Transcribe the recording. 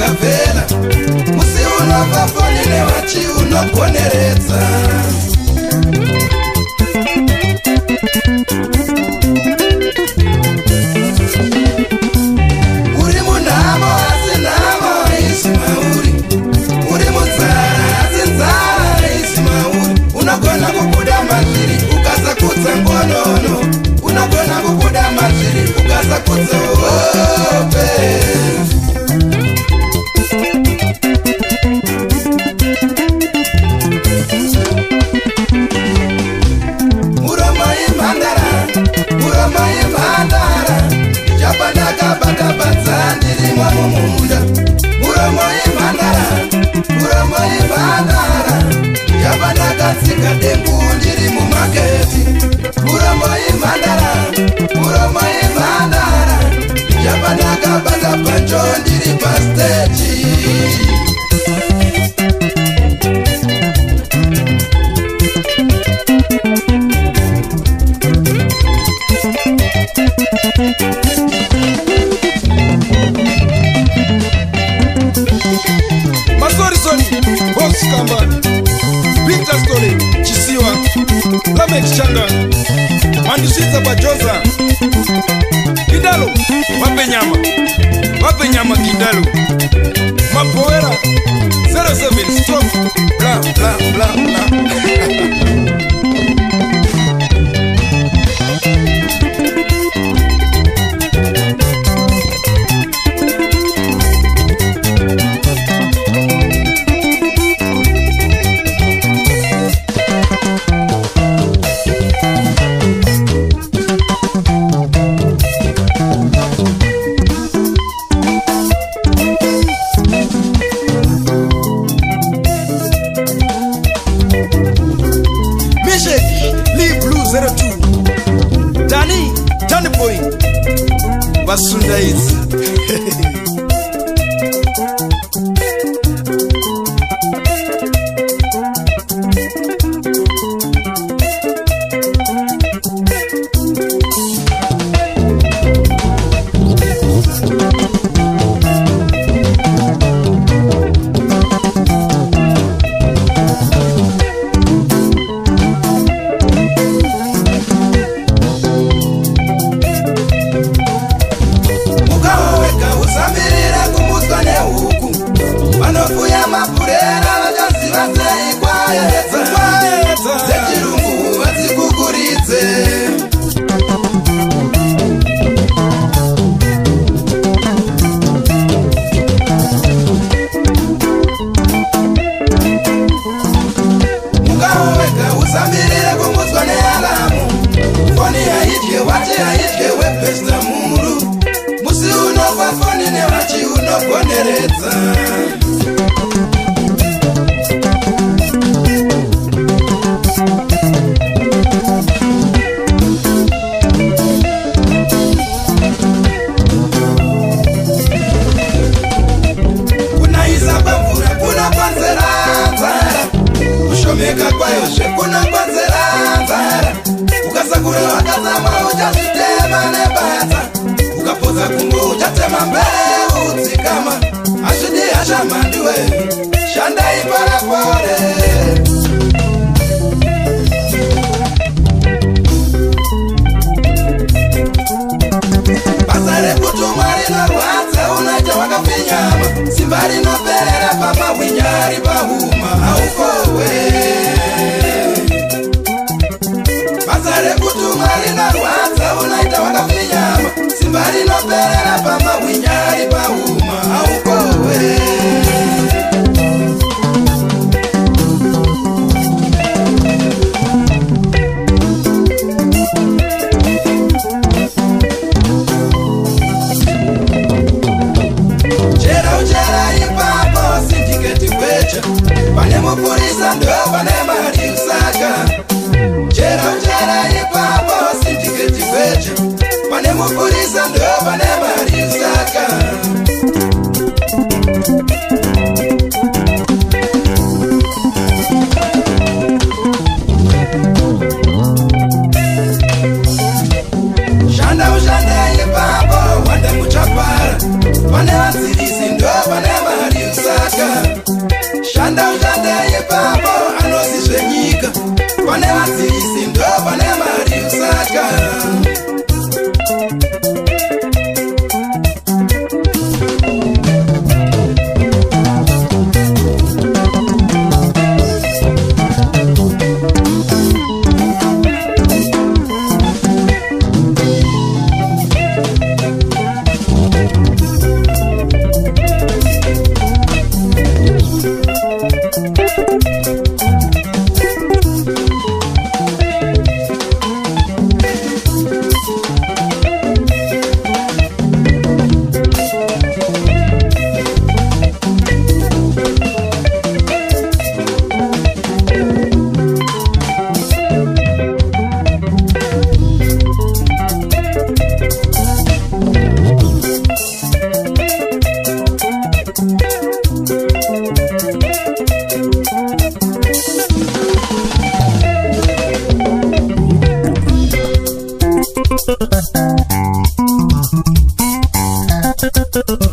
wakavela musi unobva foni newachi unokoneredza uri munhamo asi nhamo isi mauri uri mudzara asi nzara isi mauri unogona kubuda mazviri ukasakudza ngonono unogona kubuda mazviri ukasakudza hope Uromai mandara Japandaka badabadza ndirimwa mumunda Uromai mandara Japandaka tsika dengu ndiri mumaketi Uromai mandara Japandaka badabanjo ndiri pasteji Masorizoni, Boss Kamba, Peter Stole, Chisiwa, Lamek Changa, Mandusita Bajoza, Kidalo, Wape nyama Kidalo, Mapoera, 07, stop, bla bla bla bla. Danny Boy Basunda hizi Simbari no perera papa winyari bahuma aukowe Bazare kutumari na rwanza unaita wakafinyama Simbari no perera papa winyari bahuma aukowe vasisi ndo pane mari usatya. Thank you.